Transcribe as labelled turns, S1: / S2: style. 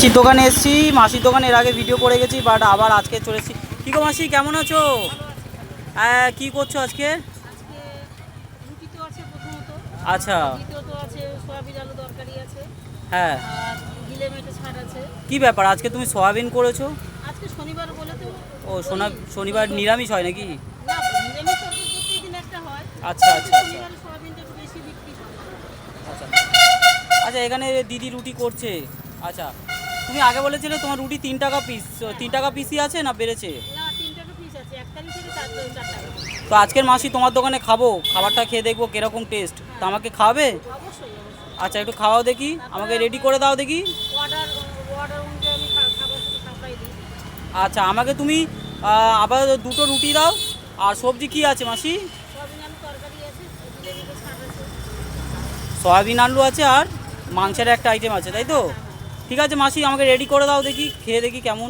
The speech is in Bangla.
S1: মাসির দোকানে এসেছি, মাসির দোকানে এর আগে ভিডিও করে গেছি, বাট আবার আজকে চলে এসেছি। কী গো মাসি, কেমন আছো? হ্যাঁ, কী করছো আজকে? আচ্ছা, হ্যাঁ। কি ব্যাপার, আজকে তুমি সয়াবিন করেছো? ও শনিবার নিরামিষ হয় নাকি? আচ্ছা আচ্ছা আচ্ছা আচ্ছা আচ্ছা, এখানে দিদি রুটি করছে। আচ্ছা, তুমি আগে বলেছিলে তোমার রুটি 3 টাকা পিস, 3 টাকা পিসই আছে না বেড়েছে? তো আজকের মাসি তোমার দোকানে খাবো, খাবারটা খেয়ে দেখবো কিরকম টেস্ট, তো আমাকে খাওয়াবে? আচ্ছা, একটু খাওয়াও দেখি, আমাকে রেডি করে দাও দেখি। আচ্ছা, আমাকে তুমি আবার 2টো রুটি দাও। আর সবজি কি আছে মাসি? সয়াবিন আলু আছে আর মাংসের একটা আইটেম আছে, তাই তো? ঠিক আছে মাসি, আমাকে রেডি করে দাও দেখি, খেয়ে দেখি কেমন।